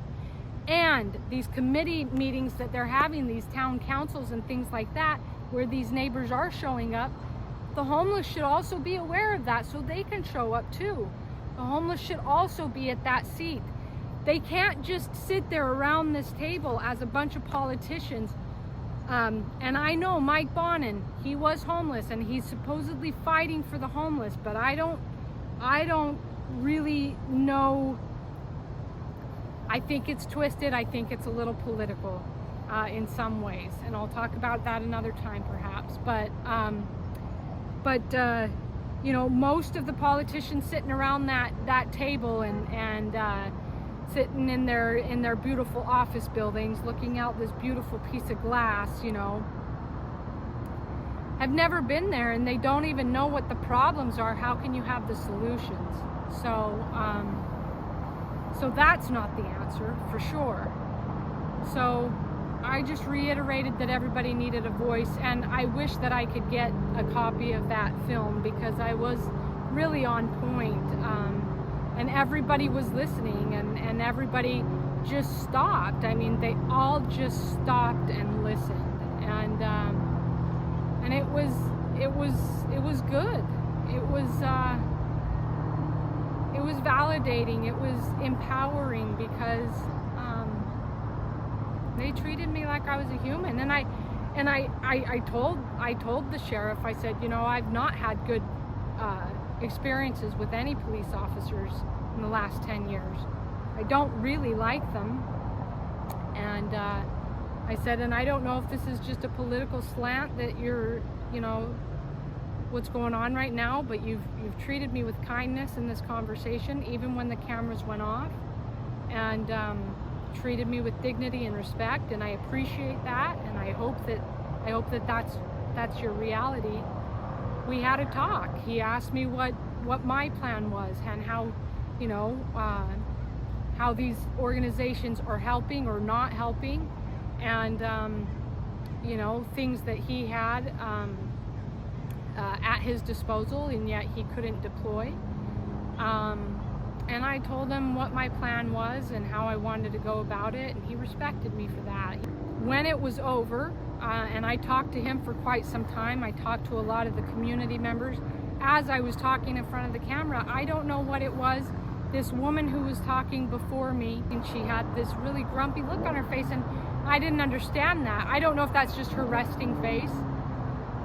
[SPEAKER 1] And these committee meetings that they're having, these town councils and things like that, where these neighbors are showing up, the homeless should also be aware of that so they can show up too. The homeless should also be at that seat. They can't just sit there around this table as a bunch of politicians. And I know Mike Bonin, he was homeless and he's supposedly fighting for the homeless, but I don't really know. I think it's twisted. I think it's a little political in some ways, and I'll talk about that another time perhaps. But you know, most of the politicians sitting around that table and sitting in their beautiful office buildings, looking out this beautiful piece of glass, you know, have never been there, and they don't even know what the problems are. How can you have the solutions? So that's not the answer for sure. So I just reiterated that everybody needed a voice, and I wish that I could get a copy of that film because I was really on point. And everybody was listening, and everybody just stopped. I mean, they all just stopped and listened, and it was good. It was was validating, it was empowering, because they treated me like I was a human. And I told the sheriff, I said, you know, I've not had good experiences with any police officers in the last 10 years. I don't really like them. And I said, and I don't know if this is just a political slant that you're, you know, what's going on right now, but you've treated me with kindness in this conversation, even when the cameras went off, and treated me with dignity and respect, and I appreciate that, and I hope that that's your reality. We had a talk. He asked me what my plan was, and how, you know, how these organizations are helping or not helping, and you know, things that he had at his disposal and yet he couldn't deploy. And I told him what my plan was and how I wanted to go about it, and he respected me for that. When it was over, and I talked to him for quite some time, I talked to a lot of the community members. As I was talking in front of the camera, I don't know what it was, this woman who was talking before me, and she had this really grumpy look on her face, and I didn't understand that. I don't know if that's just her resting face,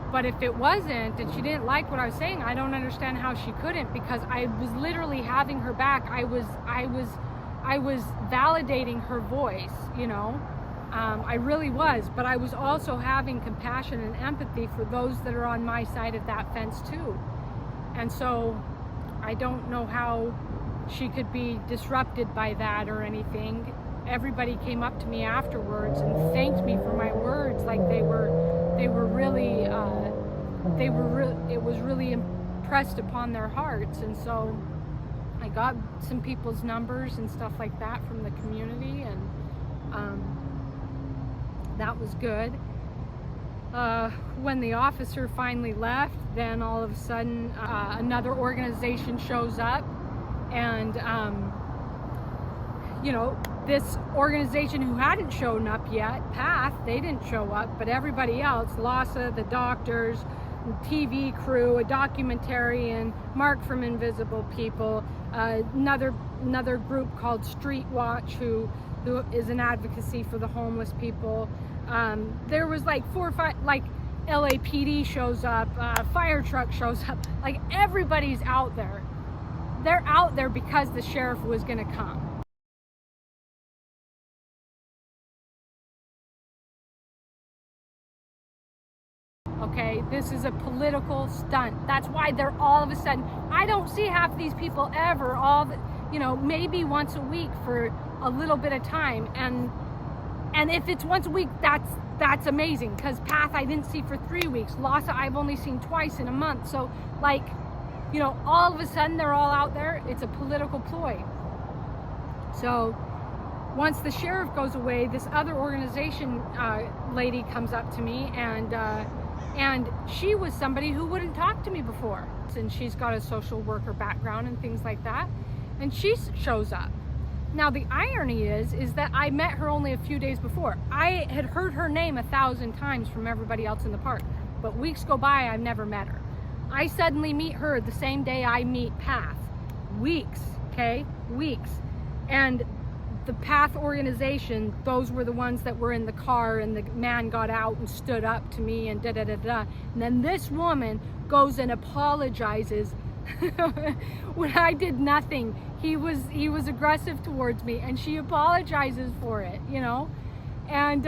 [SPEAKER 1] but if it wasn't, and she didn't like what I was saying, I don't understand how she couldn't, because I was literally having her back. I was validating her voice, you know. I really was, but I was also having compassion and empathy for those that are on my side of that fence too. And so I don't know how she could be disrupted by that or anything. Everybody came up to me afterwards and thanked me for my words, like it was really impressed upon their hearts. And so I got some people's numbers and stuff like that from the community, and that was good. When the officer finally left, then all of a sudden another organization shows up, and you know, this organization who hadn't shown up yet, PATH, they didn't show up, but everybody else, LASA, the doctors, TV crew, a documentarian, Mark from Invisible People, another group called Street Watch, who is an advocacy for the homeless people. There was like 4 or 5, like LAPD shows up, fire truck shows up, like everybody's out there. They're out there because the sheriff was gonna come. Okay, this is a political stunt. That's why they're all of a sudden, I don't see half these people ever, you know, maybe once a week for a little bit of time. And if it's once a week, that's amazing, because PATH I didn't see for 3 weeks. LASA I've only seen twice in a month. So like, you know, all of a sudden they're all out there. It's a political ploy. So once the sheriff goes away, this other organization lady comes up to me, and she was somebody who wouldn't talk to me before. And she's got a social worker background and things like that. And she shows up. Now the irony is that I met her only a few days before. I had heard her name 1,000 times from everybody else in the park, but weeks go by, I've never met her. I suddenly meet her the same day I meet PATH. Weeks, okay? Weeks. And the PATH organization, those were the ones that were in the car, and the man got out and stood up to me and da-da-da-da. And then this woman goes and apologizes when I did nothing. He was aggressive towards me, and she apologizes for it, you know? And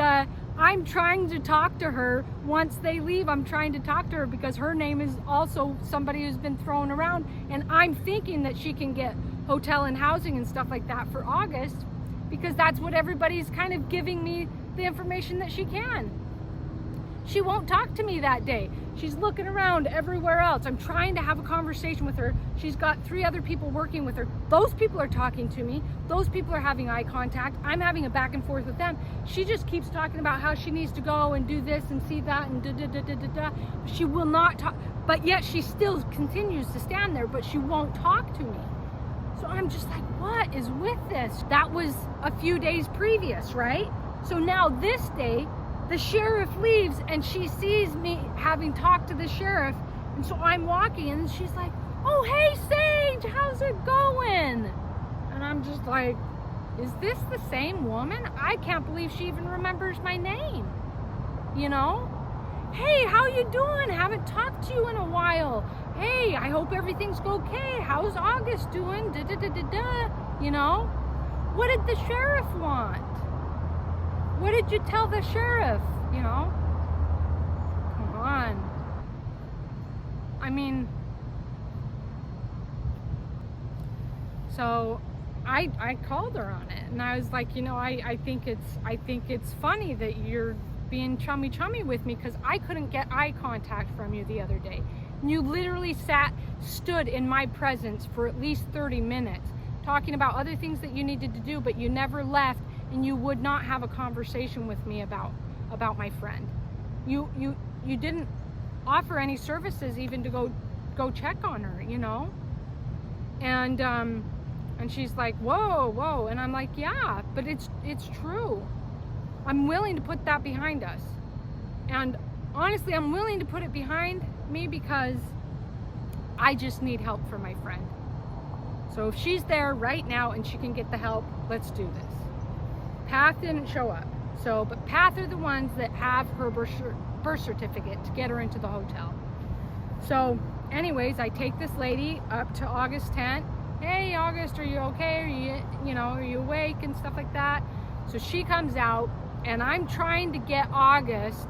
[SPEAKER 1] I'm trying to talk to her. Once they leave, I'm trying to talk to her, because her name is also somebody who's been thrown around, and I'm thinking that she can get hotel and housing and stuff like that for August, because that's what everybody's kind of giving me the information that she can. She won't talk to me that day. She's looking around everywhere else. I'm trying to have a conversation with her. She's got 3 other people working with her. Those people are talking to me. Those people are having eye contact. I'm having a back and forth with them. She just keeps talking about how she needs to go and do this and see that and da-da-da-da-da-da. She will not talk, but yet she still continues to stand there, but she won't talk to me. So I'm just like, what is with this? That was a few days previous, right? So now this day, the sheriff leaves, and she sees me having talked to the sheriff, and so I'm walking, and she's like, "Oh, hey, Sage, how's it going?" And I'm just like, is this the same woman? I can't believe she even remembers my name, you know? "Hey, how you doing? Haven't talked to you in a while. Hey, I hope everything's okay. How's August doing? Da da da da da." You know? What did the sheriff want? What did you tell the sheriff? You know? Come on. I mean, so I called her on it, and I was like, you know, I think it's funny that you're being chummy with me, because I couldn't get eye contact from you the other day. And you literally stood in my presence for at least 30 minutes talking about other things that you needed to do, but you never left, and you would not have a conversation with me about my friend. You didn't offer any services even to go check on her, you know? And she's like, whoa, and I'm like, yeah, but it's true. I'm willing to put that behind us. And honestly, I'm willing to put it behind me because I just need help for my friend. So if she's there right now and she can get the help, let's do this. Path didn't show up. But Path are the ones that have her birth certificate to get her into the hotel. So anyways, I take this lady up to August 10th. "Hey, August, are you okay? Are you awake?" and stuff like that. So she comes out, and I'm trying to get August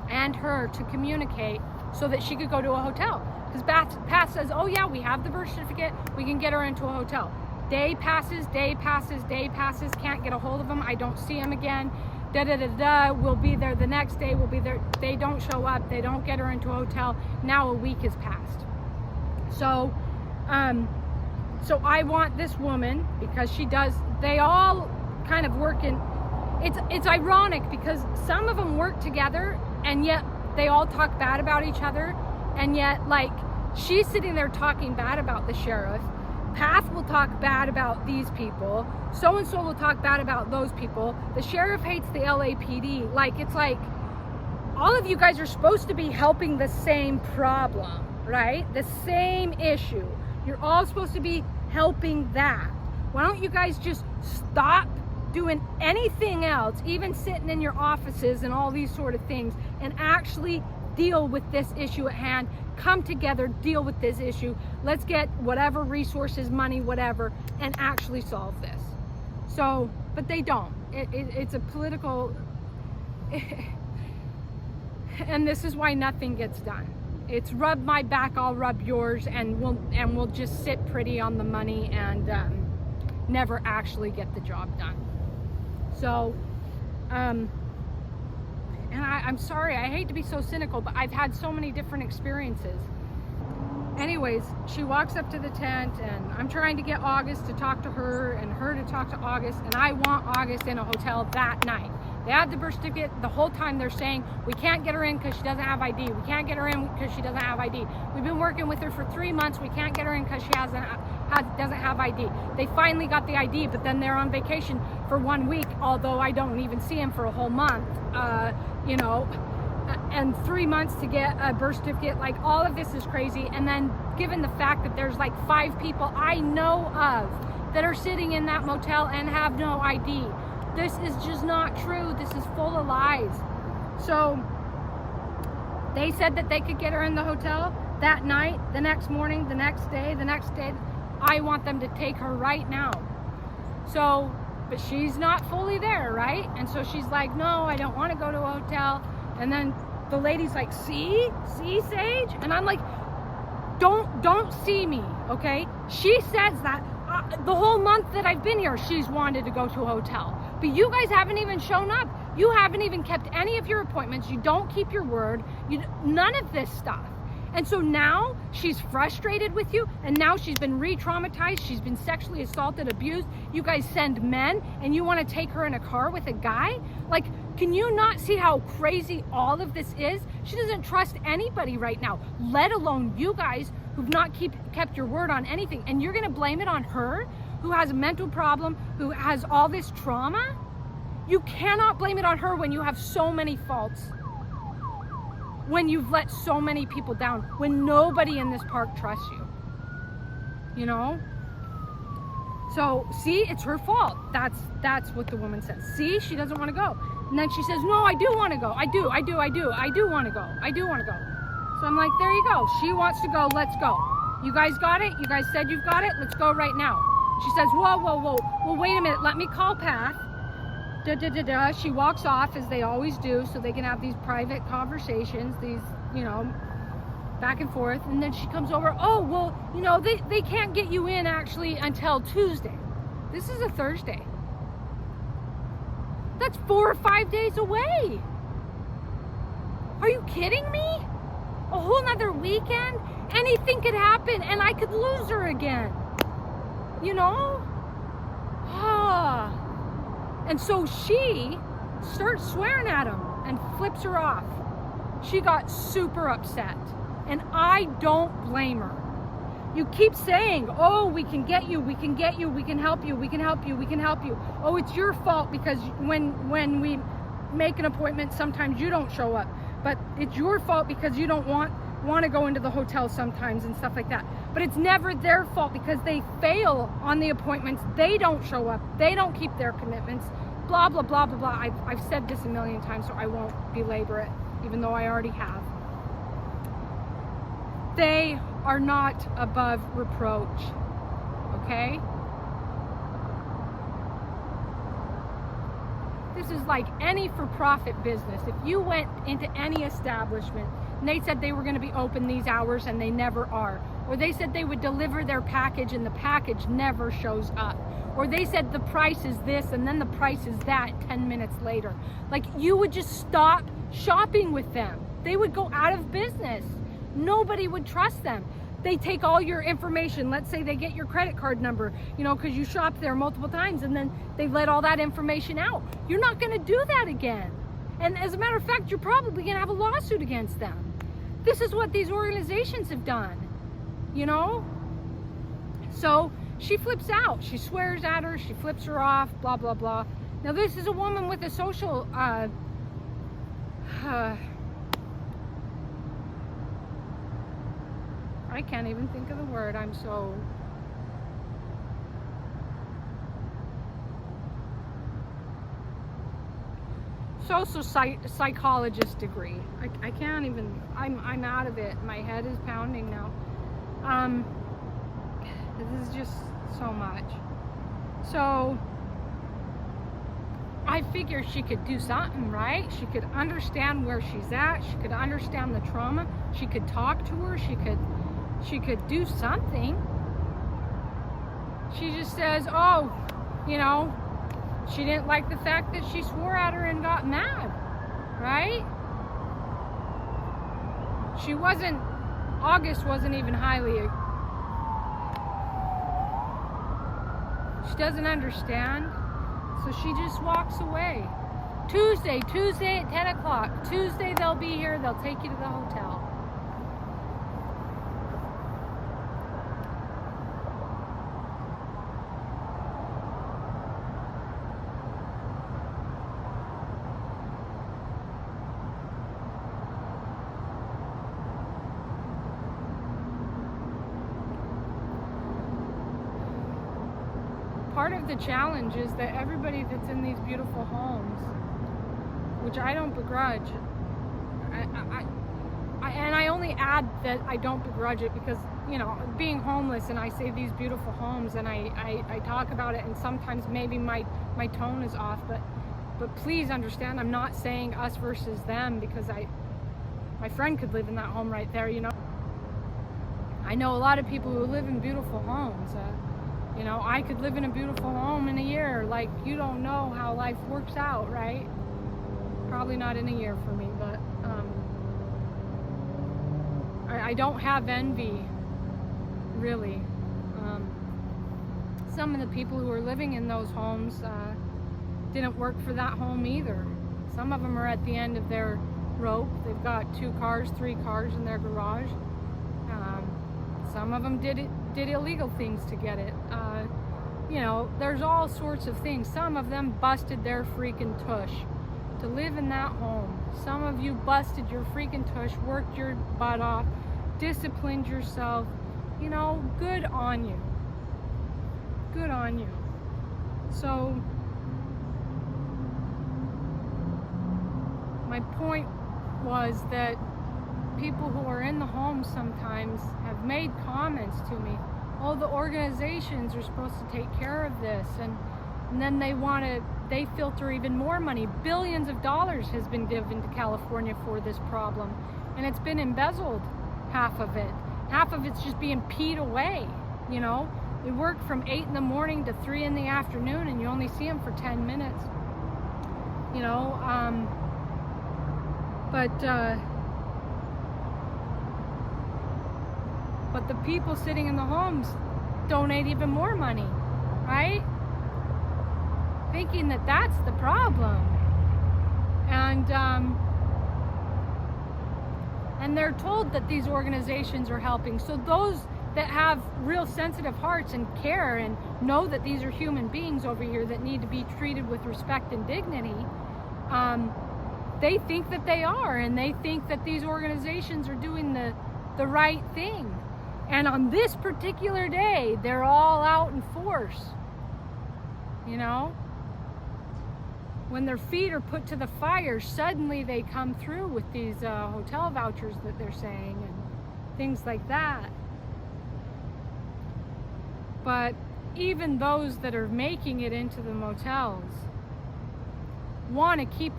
[SPEAKER 1] and her to communicate so that she could go to a hotel. Because Path says, "Oh yeah, we have the birth certificate. We can get her into a hotel." Day passes, can't get a hold of them. I don't see him again. We'll be there the next day. We'll be there. They don't show up. They don't get her into a hotel. Now a week has passed. So I want this woman, because they all kind of work in, it's ironic because some of them work together, and yet they all talk bad about each other. And yet, like, she's sitting there talking bad about the sheriff. Path will talk bad about these people. So-and-so will talk bad about those people. The sheriff hates the LAPD. Like, it's like, all of you guys are supposed to be helping the same problem, right? The same issue. You're all supposed to be helping that. Why don't you guys just stop doing anything else, even sitting in your offices and all these sort of things, and actually deal with this issue at hand? Come together, deal with this issue. Let's get whatever resources, money, whatever, and actually solve this. So, but they don't. It's a political, and this is why nothing gets done. It's rub my back, I'll rub yours, and we'll just sit pretty on the money and never actually get the job done. So, and I'm sorry, I hate to be so cynical, but I've had so many different experiences. Anyways, she walks up to the tent, and I'm trying to get August to talk to her and her to talk to August, and I want August in a hotel that night. They had the birth certificate. The whole time they're saying, we can't get her in because she doesn't have ID. We can't get her in because she doesn't have ID. We've been working with her for 3 months. We can't get her in because she doesn't have ID. They finally got the ID, but then they're on vacation for 1 week, although I don't even see him for a whole month, and 3 months to get a birth certificate. Like, all of this is crazy. And then given the fact that there's like 5 people I know of that are sitting in that motel and have no ID. This is just not true. This is full of lies. So they said that they could get her in the hotel that night, the next morning, the next day. I want them to take her right now. So, but she's not fully there, right? And so she's like, no, I don't want to go to a hotel. And then the lady's like, see, Sage? And I'm like, don't see me, okay? She says that the whole month that I've been here, she's wanted to go to a hotel. But you guys haven't even shown up. You haven't even kept any of your appointments. You don't keep your word. None of this stuff. And so now she's frustrated with you, and now she's been re-traumatized. She's been sexually assaulted, abused. You guys send men, and you want to take her in a car with a guy? Like, can you not see how crazy all of this is? She doesn't trust anybody right now, let alone you guys who've not kept your word on anything. And you're going to blame it on her, who has a mental problem, who has all this trauma? You cannot blame it on her when you have so many faults. when you've let so many people down, when nobody in this park trusts you, you know? So, see, it's her fault. That's what the woman says. See, she doesn't want to go. And then she says, no, I do want to go. I do want to go. I do want to go. So I'm like, there you go. She wants to go. Let's go. You guys got it? You guys said you've got it? Let's go right now. She says, whoa. Well, wait a minute. Let me call Pat. She walks off, as they always do, so they can have these private conversations, these, back and forth. And then she comes over, oh, well, they can't get you in actually until Tuesday. This is a Thursday. That's 4 or 5 days away. Are you kidding me? A whole nother weekend? Anything could happen and I could lose her again. And so she starts swearing at him and flips her off. She got super upset. And I don't blame her. You keep saying, oh, we can get you, we can help you, we can help you. Oh, it's your fault because when we make an appointment, sometimes you don't show up. But it's your fault because you don't want to go into the hotel sometimes and stuff like that. But it's never their fault because they fail on the appointments. They don't show up. They don't keep their commitments. Blah, blah, blah, blah, blah. I've said this a million times, so I won't belabor it, even though I already have. They are not above reproach, okay? This is like any for-profit business. If you went into any establishment and they said they were going to be open these hours and they never are, or they said they would deliver their package and the package never shows up, or they said the price is this and then the price is that 10 minutes later, like, you would just stop shopping with them. They would go out of business. Nobody would trust them. They take all your information. Let's say they get your credit card number, because you shopped there multiple times, and then they let all that information out. You're not going to do that again. And as a matter of fact, you're probably going to have a lawsuit against them. This is what these organizations have done, So she flips out. She swears at her. She flips her off, blah, blah, blah. Now, this is a woman with a social... I can't even think of the word. I'm so... social psychologist degree. I can't even... I'm out of it. My head is pounding now. This is just so much. So I figure she could do something, right? She could understand where she's at. She could understand the trauma. She could talk to her. She could do something. She just says, oh, she didn't like the fact that she swore at her and got mad, right? August wasn't even highly, she doesn't understand, so she just walks away. Tuesday at 10 o'clock. Tuesday they'll be here, they'll take you to the hotel. Part of the challenge is that everybody that's in these beautiful homes, which I don't begrudge, and I only add that I don't begrudge it because, being homeless, and I say these beautiful homes, and I talk about it, and sometimes maybe my tone is off, but please understand, I'm not saying us versus them, because my friend could live in that home right there, I know a lot of people who live in beautiful homes. I could live in a beautiful home in a year. Like, you don't know how life works out, right? Probably not in a year for me, but I don't have envy, really. Some of the people who are living in those homes didn't work for that home either. Some of them are at the end of their rope. They've got 2 cars, 3 cars in their garage. Some of them did illegal things to get it. There's all sorts of things. Some of them busted their freaking tush to live in that home. Some of you busted your freaking tush, worked your butt off, disciplined yourself. You know, good on you. Good on you. So, my point was that people who are in the homes sometimes have made comments to me. Oh, the organizations are supposed to take care of this, and then they filter even more money. Billions of dollars has been given to California for this problem, and it's been embezzled, half of it. Half of it's just being peed away, you know. They work from 8 in the morning to 3 in the afternoon, and you only see them for 10 minutes, you know. But the people sitting in the homes donate even more money, right? Thinking that that's the problem. And they're told that these organizations are helping. So those that have real sensitive hearts and care and know that these are human beings over here that need to be treated with respect and dignity, they think that they are, and they think that these organizations are doing the right thing. And on this particular day, they're all out in force, you know? When their feet are put to the fire, suddenly they come through with these hotel vouchers that they're saying and things like that. But even those that are making it into the motels want to keep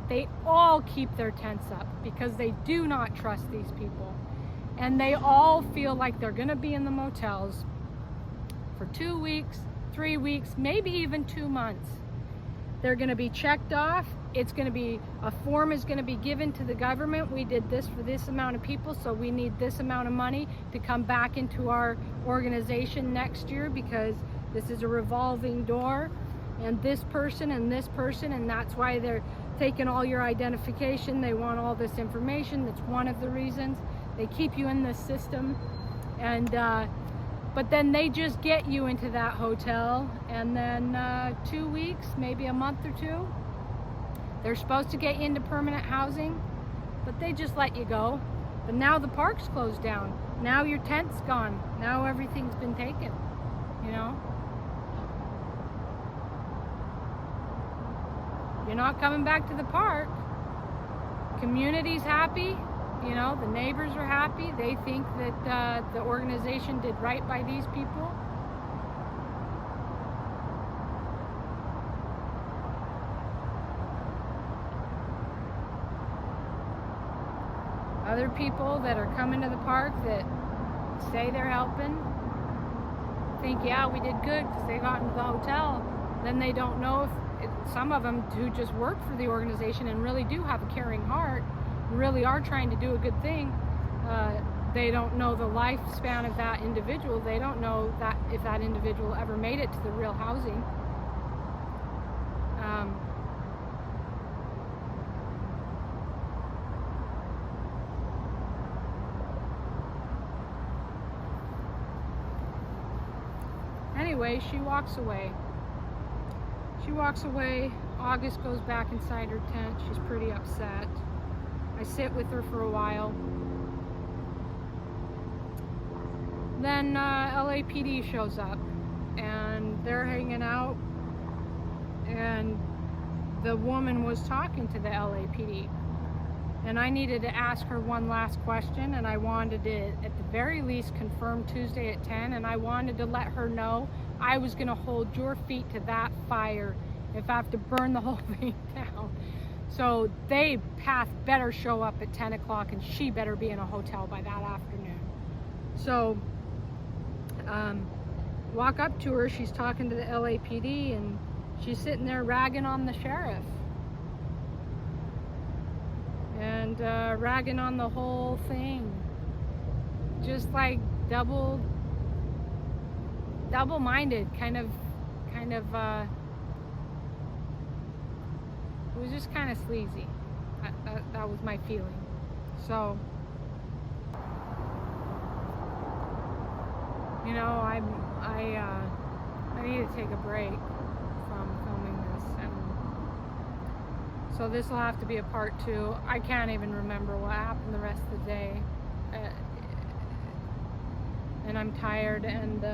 [SPEAKER 1] they all keep their tents up because they do not trust these people. And they all feel like they're going to be in the motels for 2 weeks, 3 weeks, maybe even 2 months. They're going to be checked off. It's going to be, a form is going to be given to the government. We did this for this amount of people, so we need this amount of money to come back into our organization next year because this is a revolving door. And this person, and that's why they're taking all your identification. They want all this information. That's one of the reasons. They keep you in this system, and but then they just get you into that hotel, and then 2 weeks, maybe a month or two, they're supposed to get you into permanent housing, but they just let you go. But now the park's closed down. Now your tent's gone. Now everything's been taken, you know? You're not coming back to the park. Community's happy. You know, the neighbors are happy. They think that the organization did right by these people. Other people that are coming to the park that say they're helping think, yeah, we did good because they got into the hotel. Then they don't know if some of them who just work for the organization and really do have a caring heart, really are trying to do a good thing, they don't know the lifespan of that individual. They don't know that if that individual ever made it to the real housing. Anyway, she walks away. August goes back inside her tent. She's pretty upset. I sit with her for a while. Then LAPD shows up, and they're hanging out, and the woman was talking to the LAPD. And I needed to ask her one last question, and I wanted to, at the very least, confirm Tuesday at 10, and I wanted to let her know I was going to hold your feet to that fire if I have to burn the whole thing down. So they better show up at 10 o'clock, and she better be in a hotel by that afternoon. So walk up to her, she's talking to the LAPD, and she's sitting there ragging on the sheriff. And ragging on the whole thing. Just like double-minded, kind of it was just kind of sleazy. That was my feeling. So, you know, I need to take a break from filming this, and So this will have to be a part 2. I can't even remember what happened the rest of the day. And I'm tired, and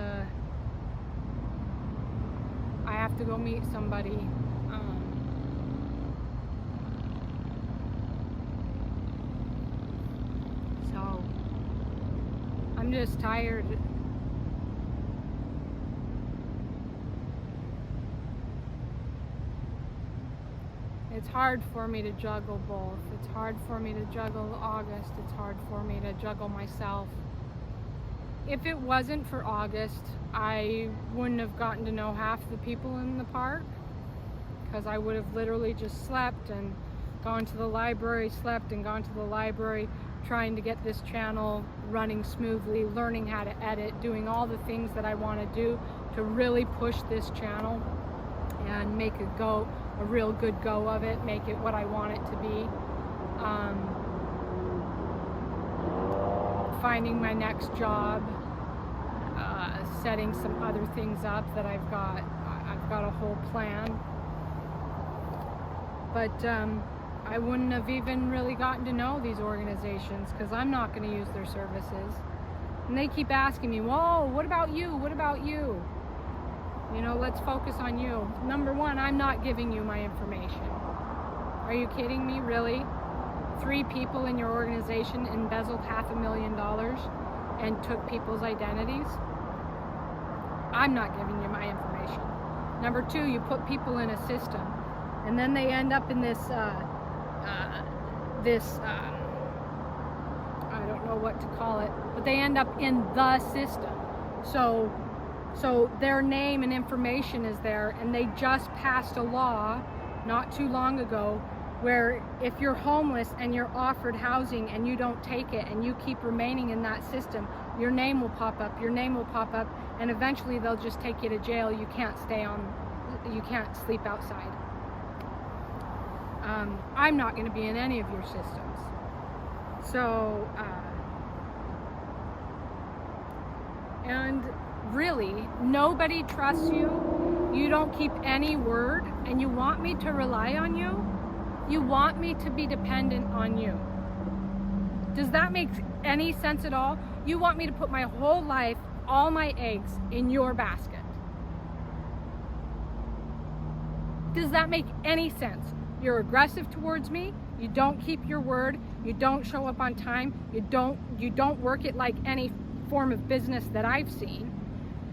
[SPEAKER 1] I have to go meet somebody. So I'm just tired. It's hard for me to juggle both. It's hard for me to juggle August. It's hard for me to juggle myself. If it wasn't for August, I wouldn't have gotten to know half the people in the park, because I would have literally just slept and gone to the library, slept and gone to the library, trying to get this channel running smoothly, learning how to edit, doing all the things that I want to do to really push this channel and make a real good go of it, make it what I want it to be. Finding my next job, setting some other things up that I've got a whole plan. But I wouldn't have even really gotten to know these organizations, because I'm not going to use their services. And they keep asking me, whoa, what about you? What about you? You know, let's focus on you. Number one, I'm not giving you my information. Are you kidding me? Really? 3 people in your organization embezzled $500,000 and took people's identities? I'm not giving you my information. Number 2, you put people in a system, and then they end up in this, I don't know what to call it, but they end up in the system. So their name and information is there, and they just passed a law not too long ago where if you're homeless and you're offered housing and you don't take it and you keep remaining in that system, your name will pop up, and eventually they'll just take you to jail. You can't sleep outside. I'm not going to be in any of your systems. So, and really, nobody trusts you. You don't keep any word, and you want me to rely on you? You want me to be dependent on you? Does that make any sense at all? You want me to put my whole life, all my eggs, in your basket? Does that make any sense? You're aggressive towards me. You don't keep your word. You don't show up on time. You don't work it like any form of business that I've seen.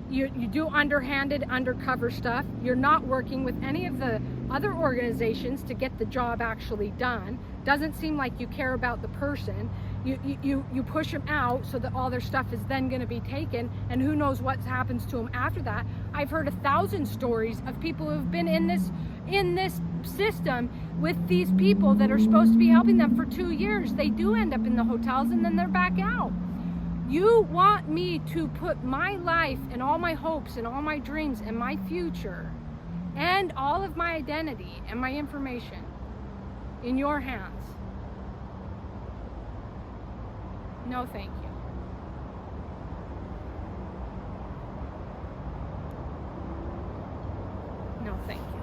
[SPEAKER 1] You do underhanded, undercover stuff. You're not working with any of the other organizations to get the job actually done. Doesn't seem like you care about the person. You push them out so that all their stuff is then going to be taken, and who knows what happens to them after that. I've heard 1,000 stories of people who have been in this system with these people that are supposed to be helping them for 2 years. They do end up in the hotels, and then they're back out. You want me to put my life and all my hopes and all my dreams and my future and all of my identity and my information in your hands? No, thank you. No, thank you.